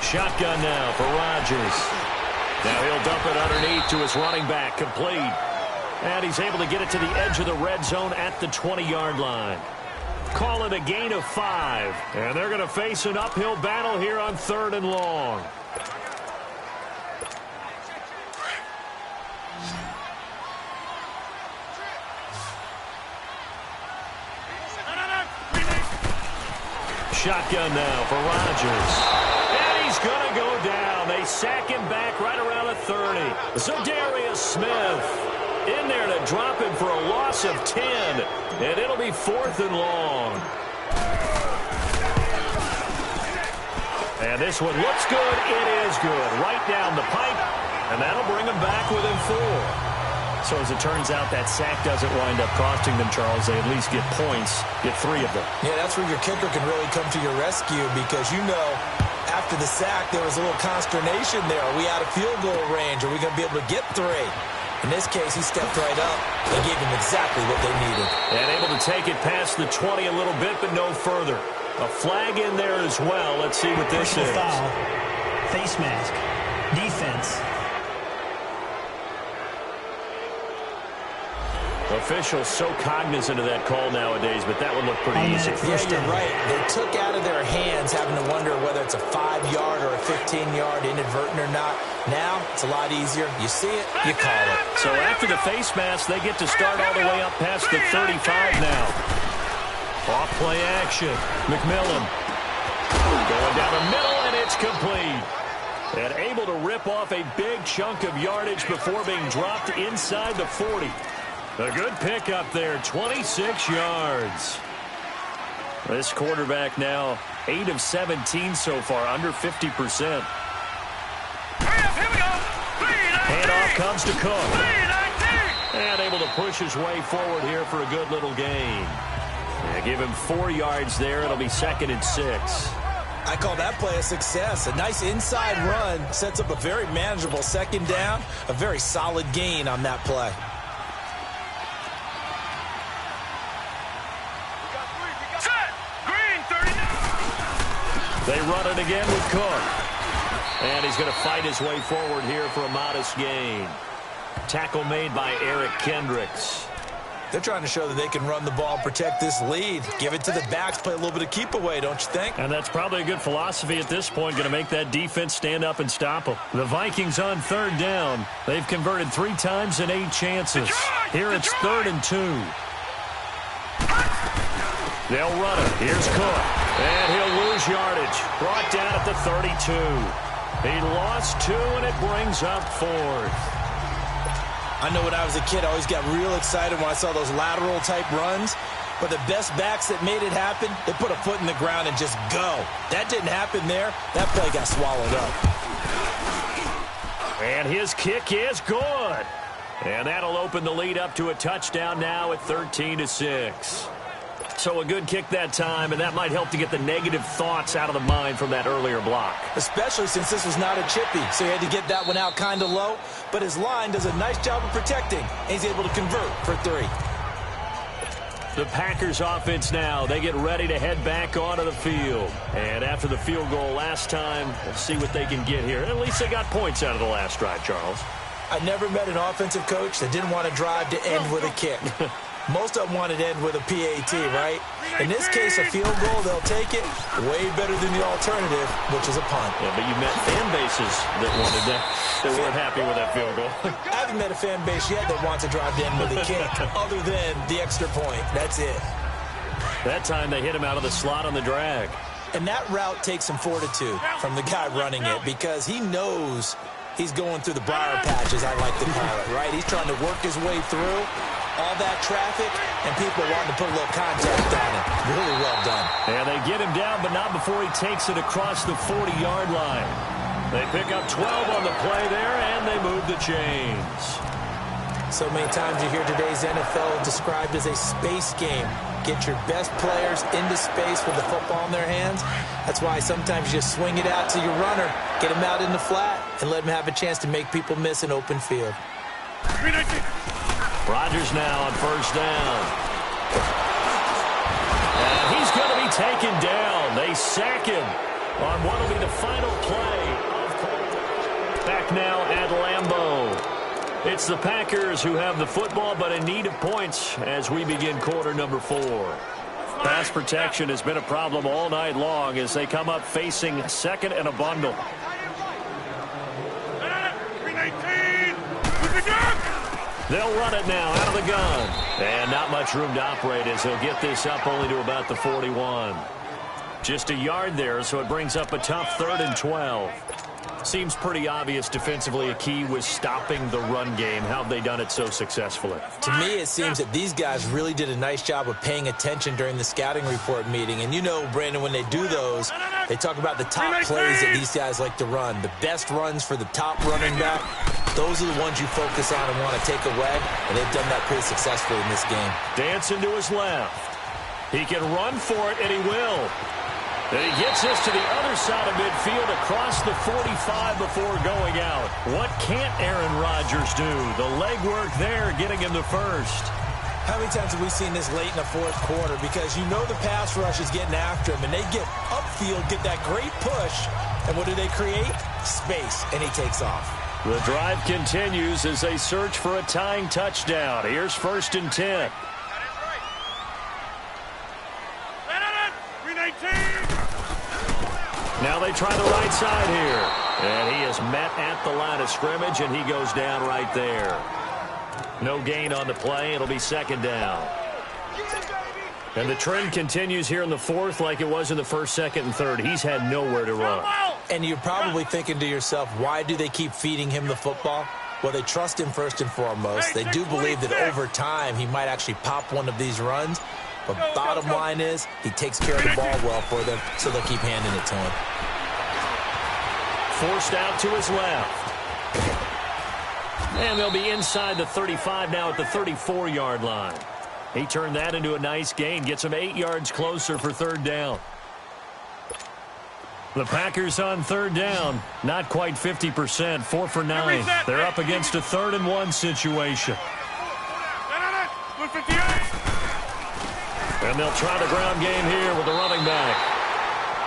Shotgun now for Rodgers. Now he'll dump it underneath to his running back, complete. And he's able to get it to the edge of the red zone at the 20-yard line. Call it a gain of 5. And they're going to face an uphill battle here on 3rd and long. Shotgun now for Rodgers. And he's going to go down. They sack him back right around the 30. Zadarius Smith in there to drop him for a loss of 10. And it'll be 4th and long. And this one looks good. It is good. Right down the pipe. And that'll bring him back within 4. So as it turns out, that sack doesn't wind up costing them, Charles. They at least get points, get 3 of them. Yeah, that's where your kicker can really come to your rescue because, you know, after the sack, there was a little consternation there. Are we out of field goal range? Are we going to be able to get 3? In this case, he stepped right up and gave them exactly what they needed. And able to take it past the 20 a little bit, but no further. A flag in there as well. Let's see what this is. Foul. Face mask. Defense. Officials so cognizant of that call nowadays, but that would look pretty easy. Yeah, you're right. They took out of their hands having to wonder whether it's a 5-yard or a 15-yard inadvertent or not. Now, it's a lot easier. You see it, you call it. So after the face mask, they get to start all the way up past the 35 now. Off play action. McMillan going down the middle, and it's complete. And able to rip off a big chunk of yardage before being dropped inside the 40. A good pickup there, 26 yards. This quarterback now 8 of 17 so far, under 50%. Handoff comes to Cook. And able to push his way forward here for a good little gain. Yeah, give him 4 yards there. It'll be 2nd and 6. I call that play a success. A nice inside run sets up a very manageable 2nd down. A very solid gain on that play. They run it again with Cook. And he's going to fight his way forward here for a modest gain. Tackle made by Eric Kendricks. They're trying to show that they can run the ball and protect this lead. Give it to the backs, play a little bit of keep away, don't you think? And that's probably a good philosophy at this point, going to make that defense stand up and stop them. The Vikings on 3rd down. They've converted 3 times in 8 chances. Here it's 3rd and 2. They'll run it. Here's Cook. And he'll lose yardage. Brought down at the 32. He lost 2, and it brings up 4th. I know when I was a kid, I always got real excited when I saw those lateral-type runs. But the best backs that made it happen, they put a foot in the ground and just go. That didn't happen there. That play got swallowed up. And his kick is good. And that'll open the lead up to a touchdown now at 13-6. So a good kick that time, and that might help to get the negative thoughts out of the mind from that earlier block. Especially since this was not a chippy, so he had to get that one out kind of low. But his line does a nice job of protecting, and he's able to convert for 3. The Packers offense now, they get ready to head back onto the field. And after the field goal last time, we'll see what they can get here. At least they got points out of the last drive, Charles. I never met an offensive coach that didn't want to drive to end with a kick. Most of them wanted to end with a PAT, right? In this case, a field goal, they'll take it. Way better than the alternative, which is a punt. Yeah, but you met fan bases that wanted that. They weren't happy with that field goal. I haven't met a fan base yet that wants to drive to end with a kick, other than the extra point. That's it. That time they hit him out of the slot on the drag. And that route takes some fortitude from the guy running it because he knows he's going through the briar patch, as I like to call it, right? He's trying to work his way through all that traffic, and people wanting to put a little contact on him. Really well done. And they get him down, but not before he takes it across the 40-yard line. They pick up 12 on the play there, and they move the chains. So many times you hear today's NFL described as a space game. Get your best players into space with the football in their hands. That's why sometimes you just swing it out to your runner, get him out in the flat, and let him have a chance to make people miss an open field. Rodgers now on first down. And he's going to be taken down. They sack him on what will be the final play. Back now at Lambeau. It's the Packers who have the football, but in need of points as we begin quarter number 4. Pass protection has been a problem all night long as they come up facing second and a bundle. They'll run it now out of the gun. And not much room to operate as they'll get this up only to about the 41. Just a yard there, so it brings up a tough 3rd and 12. Seems pretty obvious defensively a key was stopping the run game. How have they done it so successfully? To me, it seems that these guys really did a nice job of paying attention during the scouting report meeting. And you know, Brandon, when they do those, they talk about the top plays that these guys like to run. The best runs for the top running back, those are the ones you focus on and want to take away. And they've done that pretty successfully in this game. Dancing to his left. He can run for it, and he will. And he gets this to the other side of midfield across the 45 before going out. What can't Aaron Rodgers do? The legwork there getting him the first. How many times have we seen this late in the 4th quarter? Because you know the pass rush is getting after him, and they get upfield, get that great push, and what do they create? Space, and he takes off. The drive continues as they search for a tying touchdown. Here's 1st and 10. Now they try the right side here. And he is met at the line of scrimmage, and he goes down right there. No gain on the play. It'll be 2nd down. And the trend continues here in the 4th like it was in the 1st, 2nd, and 3rd. He's had nowhere to run. And you're probably thinking to yourself, why do they keep feeding him the football? Well, they trust him first and foremost. They do believe that over time he might actually pop one of these runs. But bottom line is, he takes care of the ball well for them, so they'll keep handing it to him. Forced out to his left. And they'll be inside the 35 now at the 34-yard line. He turned that into a nice gain, gets him 8 yards closer for 3rd down. The Packers on 3rd down, not quite 50%, 4 for 9. They're up against a 3rd and 1 situation. And they'll try the ground game here with the running back.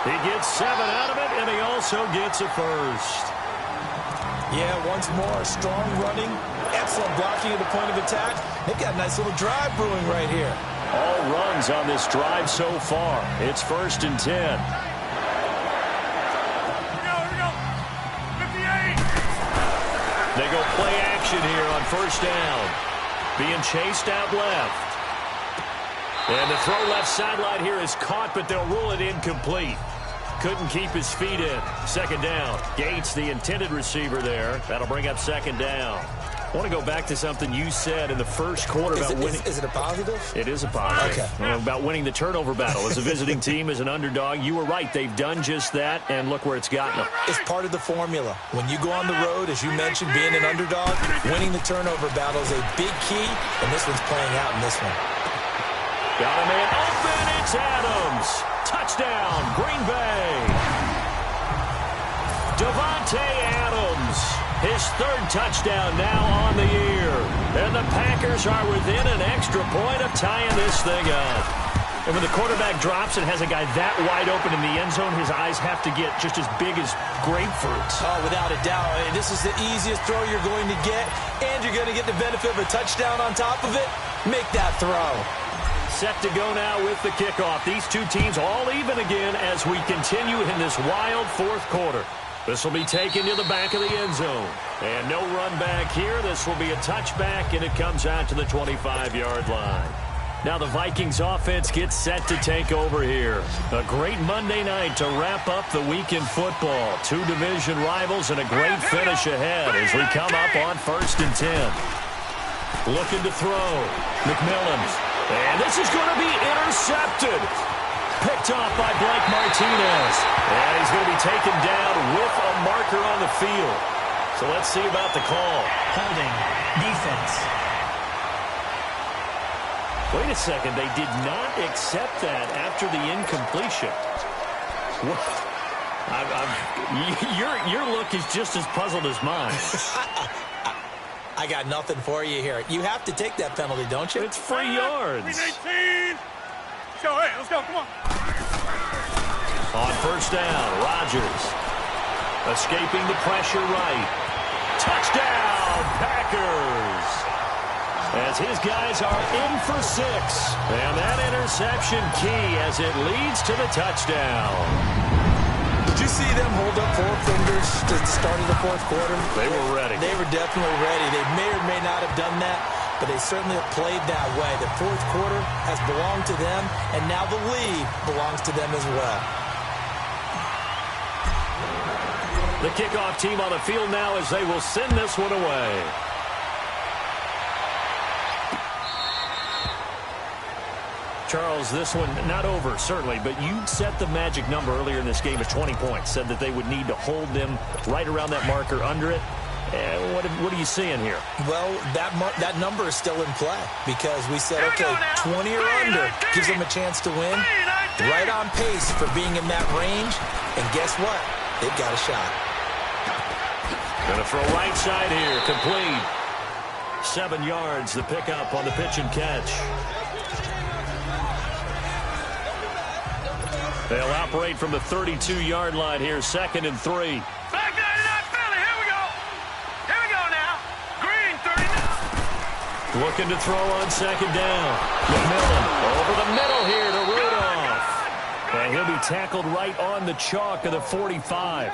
He gets 7 out of it, and he also gets a first. Yeah, once more, strong running, excellent blocking at the point of attack. They've got a nice little drive brewing right here. All runs on this drive so far. It's 1st and 10. Here we go. 58. They go play action here on 1st down. Being chased out left. And the throw left sideline here is caught, but they'll rule it incomplete. Couldn't keep his feet in. Second down. Gates, the intended receiver there. That'll bring up second down. I want to go back to something you said in the first quarter about winning. Is it a positive? It is a positive. Okay. About winning the turnover battle. As a visiting team, as an underdog, you were right. They've done just that, and look where it's gotten them. It's part of the formula. When you go on the road, as you mentioned, being an underdog, winning the turnover battle is a big key, and this one's playing out in this one. Got a man open. It's Adams. Touchdown, Green Bay. Davante Adams. His third touchdown now on the year. And the Packers are within an extra point of tying this thing up. And when the quarterback drops and has a guy that wide open in the end zone, his eyes have to get just as big as grapefruits. Oh, without a doubt. This is the easiest throw you're going to get, and you're going to get the benefit of a touchdown on top of it. Make that throw. Set to go now with the kickoff. These two teams all even again as we continue in this wild fourth quarter. This will be taken to the back of the end zone. And no run back here. This will be a touchback, and it comes out to the 25-yard line. Now the Vikings offense gets set to take over here. A great Monday night to wrap up the week in football. Two division rivals and a great finish ahead as we come up on 1st and 10. Looking to throw. McMillan. And this is going to be intercepted. Picked off by Blake Martinez. And he's going to be taken down with a marker on the field. So let's see about the call. Holding. Defense. Wait a second. They did not accept that after the incompletion. Your look is just as puzzled as mine. I got nothing for you here. You have to take that penalty, don't you? It's free yards. 319. Show, hey, let's go. Come on. On first down, Rodgers. Escaping the pressure right. Touchdown, Packers. As his guys are in for 6. And that interception key as it leads to the touchdown. Did you see them hold up 4 fingers to the start of the fourth quarter? They were ready. They were definitely ready. They may or may not have done that, but they certainly have played that way. The fourth quarter has belonged to them, and now the lead belongs to them as well. The kickoff team on the field now as they will send this one away. Charles, this one not over, certainly, but you set the magic number earlier in this game at 20 points. Said that they would need to hold them right around that marker under it. What are you seeing here? Well, that number is still in play because we said, okay, 20 or under gives them a chance to win. Right on pace for being in that range. And guess what? They've got a shot. Going to throw right side here, complete. 7 yards, the pickup on the pitch and catch. They'll operate from the 32-yard line here, 2nd and 3. Back 99 Philly. Here we go. Here we go now. Green 39. Looking to throw on 2nd down. McMillan over the middle here to Rudolph. And he'll be tackled right on the chalk of the 45.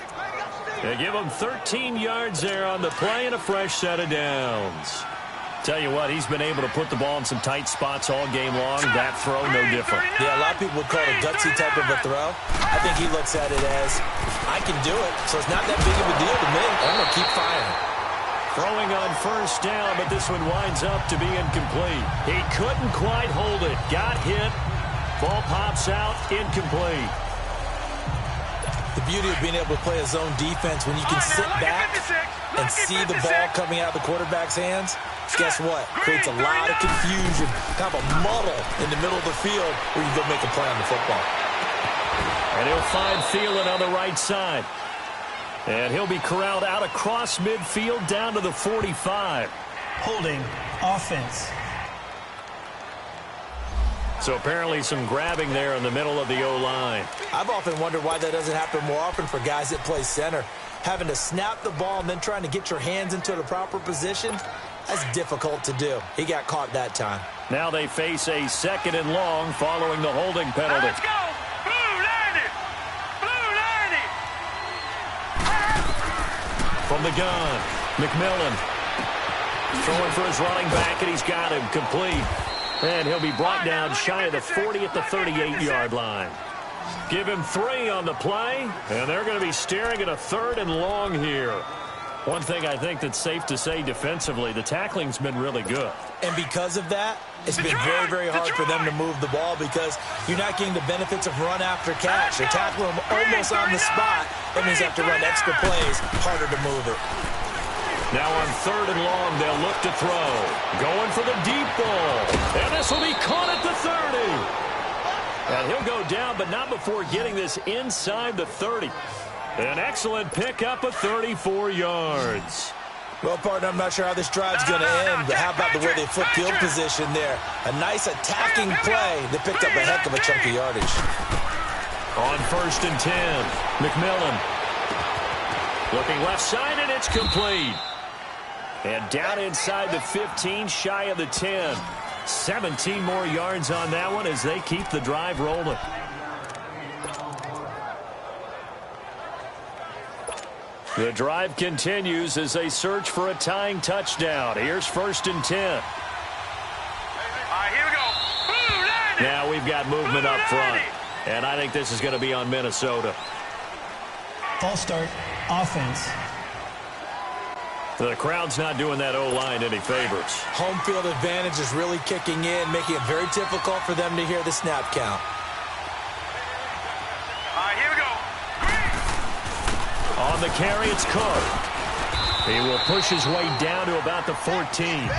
They give him 13 yards there on the play and a fresh set of downs. Tell you what, he's been able to put the ball in some tight spots all game long. That throw, no different. Yeah, a lot of people would call it a gutsy type of a throw. I think he looks at it as, I can do it, so it's not that big of a deal to me. I'm going to keep firing. Throwing on first down, but this one winds up to be incomplete. He couldn't quite hold it. Got hit. Ball pops out, incomplete. The beauty of being able to play a zone defense when you can sit back and see the ball coming out of the quarterback's hands, guess what? Creates a lot of confusion, kind of a muddle in the middle of the field where you go make a play on the football. And he'll find Thielen on the right side. And he'll be corralled out across midfield down to the 45. Holding. Offense. So apparently some grabbing there in the middle of the O-line. I've often wondered why that doesn't happen more often for guys that play center. Having to snap the ball and then trying to get your hands into the proper position, that's difficult to do. He got caught that time. Now they face a 2nd and long following the holding penalty. Let's go. Blue 90. Blue 90. From the gun, McMillan throwing for his running back, and he's got him complete. And he'll be brought down shy of the 40 at the 38-yard line. Give him 3 on the play, and they're going to be staring at a 3rd and long here. One thing I think that's safe to say defensively, the tackling's been really good. And because of that, it's been very, very hard for them to move the ball because you're not getting the benefits of run after catch. They're tackling them almost on the spot. That means they have to run extra plays, harder to move it. Now on 3rd and long, they'll look to throw. Going for the deep ball. And this will be caught at the 30. And he'll go down, but not before getting this inside the 30. An excellent pickup of 34 yards. Well, partner, I'm not sure how this drive's going to end, but how about the way they flip field position there? A nice attacking play that picked up a heck of a chunk of yardage. On 1st and 10, McMillan. Looking left side, and it's complete. And down inside the 15, shy of the 10. 17 more yards on that one as they keep the drive rolling. The drive continues as they search for a tying touchdown. Here's 1st and 10. All right, here we go. Now we've got movement up front. And I think this is going to be on Minnesota. False start, offense. The crowd's not doing that O-line any favors. Home field advantage is really kicking in, making it very difficult for them to hear the snap count. All right, here we go. On the carry, it's Cook. He will push his way down to about the 14.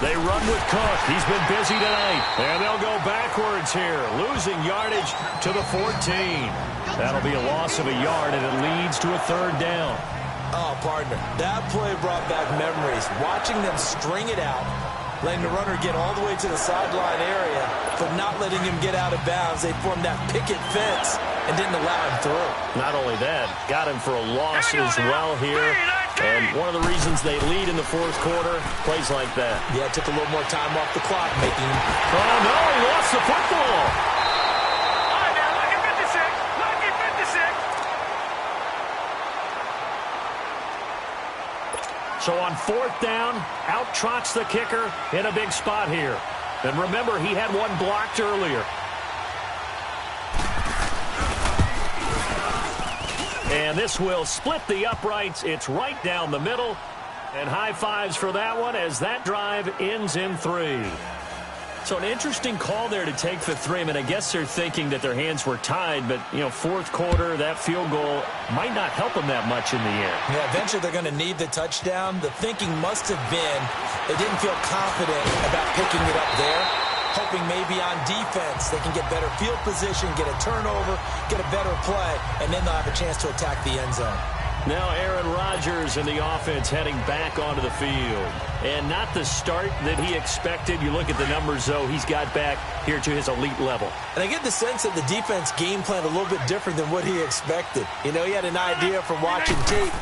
They run with Cook. He's been busy tonight. And they'll go backwards here, losing yardage to the 14. That'll be a loss of a yard, and it leads to a 3rd down. Oh, partner, that play brought back memories. Watching them string it out, letting the runner get all the way to the sideline area, but not letting him get out of bounds. They formed that picket fence and didn't allow him through. Not only that, got him for a loss as well here. And one of the reasons they lead in the 4th quarter, plays like that. Yeah, it took a little more time off the clock, making him. Oh, no, he lost the football. All right, now, lucky 56. Lucky 56. So on 4th down, out trots the kicker in a big spot here. And remember, he had one blocked earlier. And this will split the uprights. It's right down the middle. And high fives for that one as that drive ends in 3. So an interesting call there to take the 3. I mean, I guess they're thinking that their hands were tied, but, you know, 4th quarter, that field goal might not help them that much in the end. Yeah, eventually they're going to need the touchdown. The thinking must have been they didn't feel confident about picking it up there, hoping maybe on defense they can get better field position, get a turnover, get a better play, and then they'll have a chance to attack the end zone. Now Aaron Rodgers and the offense heading back onto the field. And not the start that he expected. You look at the numbers, though, he's got back here to his elite level. And I get the sense that the defense game planned a little bit different than what he expected. You know, he had an idea from watching tape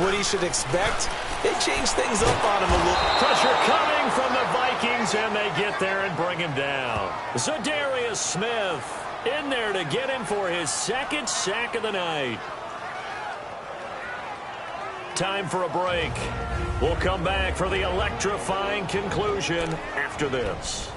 what he should expect. They changed things up on him a little. Pressure coming from the Vikings, and they get there and bring him down. Zadarius Smith in there to get him for his 2nd sack of the night. Time for a break. We'll come back for the electrifying conclusion after this.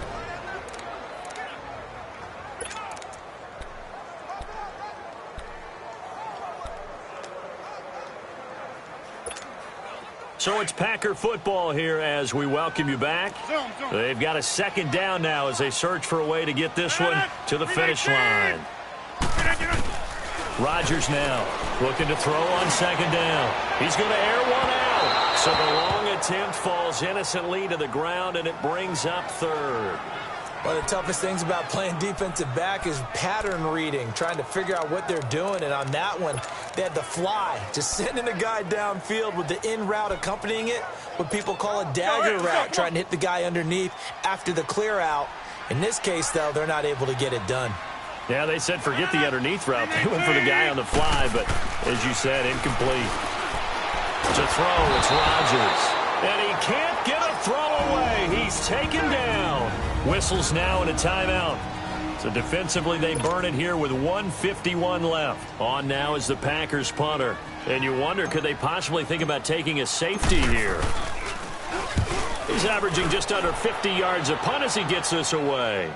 So it's Packer football here as we welcome you back. They've got a 2nd down now as they search for a way to get this one to the finish line. Rodgers now looking to throw on 2nd down. He's going to air one out. So the long attempt falls innocently to the ground, and it brings up 3rd. One of the toughest things about playing defensive back is pattern reading, trying to figure out what they're doing. And on that one, they had the fly, just sending a guy downfield with the in route accompanying it, what people call a dagger route, trying to hit the guy underneath after the clear out. In this case, though, they're not able to get it done. Yeah, they said forget the underneath route. They went for the guy on the fly, but as you said, incomplete. To throw, it's Rodgers. And he can't get a throw away. He's taken down. Whistles now and a timeout. So defensively, they burn it here with 1:51 left. On now is the Packers punter. And you wonder, could they possibly think about taking a safety here? He's averaging just under 50 yards a punt as he gets this away.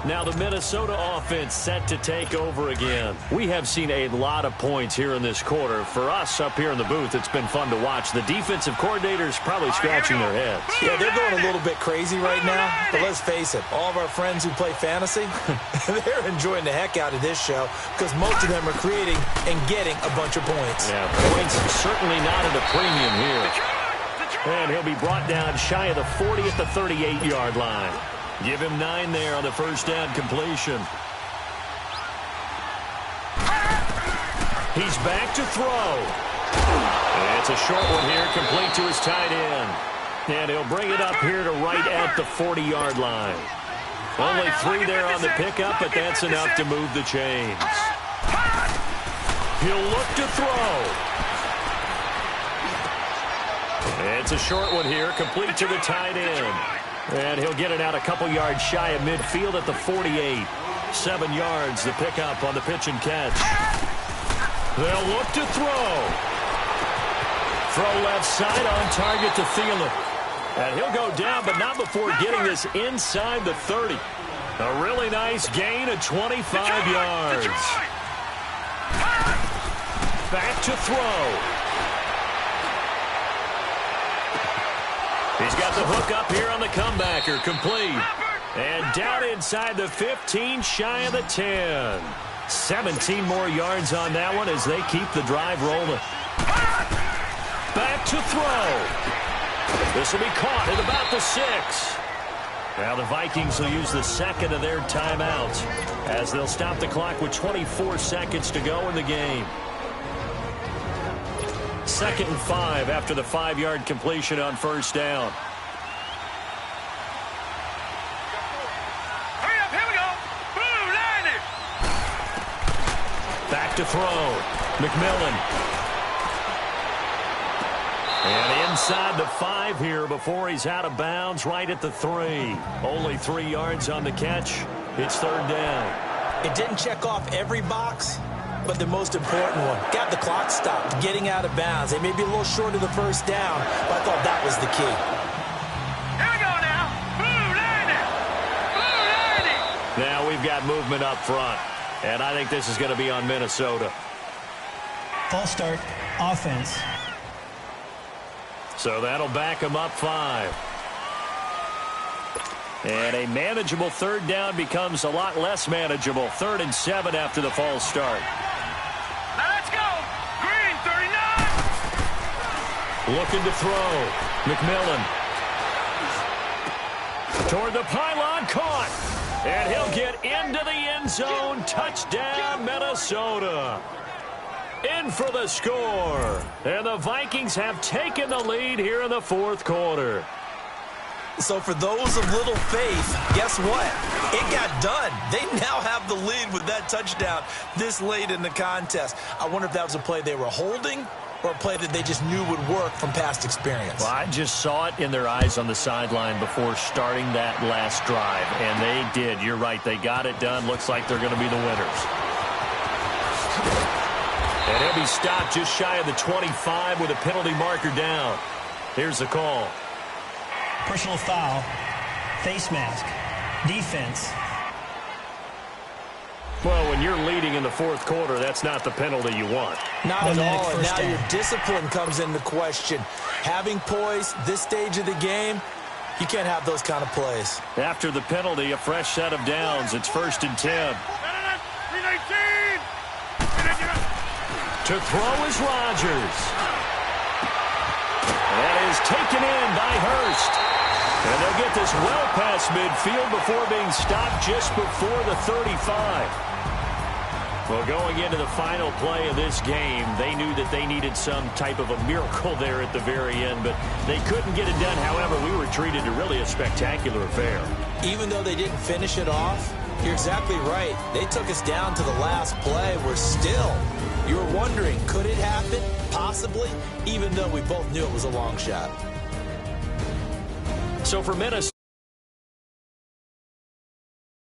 Now the Minnesota offense set to take over again. We have seen a lot of points here in this quarter. For us up here in the booth, it's been fun to watch. The defensive coordinators probably scratching their heads. Yeah, they're going a little bit crazy right now. But let's face it, all of our friends who play fantasy, they're enjoying the heck out of this show because most of them are creating and getting a bunch of points. Yeah, points certainly not at a premium here. And he'll be brought down shy of the 40 at the 38-yard line. Give him 9 there on the first down completion. He's back to throw. It's a short one here, complete to his tight end. And he'll bring it up here to right at the 40-yard line. Only 3 there on the pickup, but that's enough to move the chains. He'll look to throw. It's a short one here, complete to the tight end. And he'll get it out a couple yards shy of midfield at the 48. 7 yards, the pickup on the pitch and catch. They'll look to throw. Throw left side on target to Thielen. And he'll go down, but not before getting this inside the 30. A really nice gain of 25 yards. Back to throw. He's got the hook up here on the comebacker, complete. And down inside the 15, shy of the 10. 17 more yards on that one as they keep the drive rolling. Back to throw. This will be caught at about the 6. Now the Vikings will use the second of their timeouts as they'll stop the clock with 24 seconds to go in the game. 2nd and 5 after the 5-yard completion on first down. Hurry up, here we go. Boom, line it. Back to throw. McMillan. And inside the 5 here before he's out of bounds right at the 3. Only 3 yards on the catch. It's 3rd down. It didn't check off every box, but the most important one. Got the clock stopped, getting out of bounds. They may be a little short of the first down, but I thought that was the key. Here we go now. Boom, line it. Boom, line it. Now we've got movement up front, and I think this is going to be on Minnesota. False start, offense. So that'll back them up 5. And a manageable 3rd down becomes a lot less manageable. 3rd and 7 after the false start. Now let's go. Green, 39. Looking to throw. McMillan. Toward the pylon, caught. And he'll get into the end zone. Touchdown, Minnesota. In for the score. And the Vikings have taken the lead here in the 4th quarter. So for those of little faith, guess what? It got done. They now have the lead with that touchdown this late in the contest. I wonder if that was a play they were holding or a play that they just knew would work from past experience. Well, I just saw it in their eyes on the sideline before starting that last drive, and they did. You're right. They got it done. Looks like they're going to be the winners. And he'll be stopped just shy of the 25 with a penalty marker down. Here's the call. Personal foul, face mask, defense. Well, when you're leading in the 4th quarter, that's not the penalty you want. Not at all, and now down. your discipline comes into question. Having poise this stage of the game, you can't have those kind of plays. After the penalty, a fresh set of downs. It's 1st and 10. 319. To throw is Rodgers. That is taken in by Hurst. And they'll get this well past midfield before being stopped just before the 35. Well, going into the final play of this game, they knew that they needed some type of a miracle there at the very end, but they couldn't get it done. However, we were treated to really a spectacular affair. Even though they didn't finish it off, you're exactly right. They took us down to the last play. We're still, you were wondering, could it happen? Possibly, even though we both knew it was a long shot. So for Minnesota,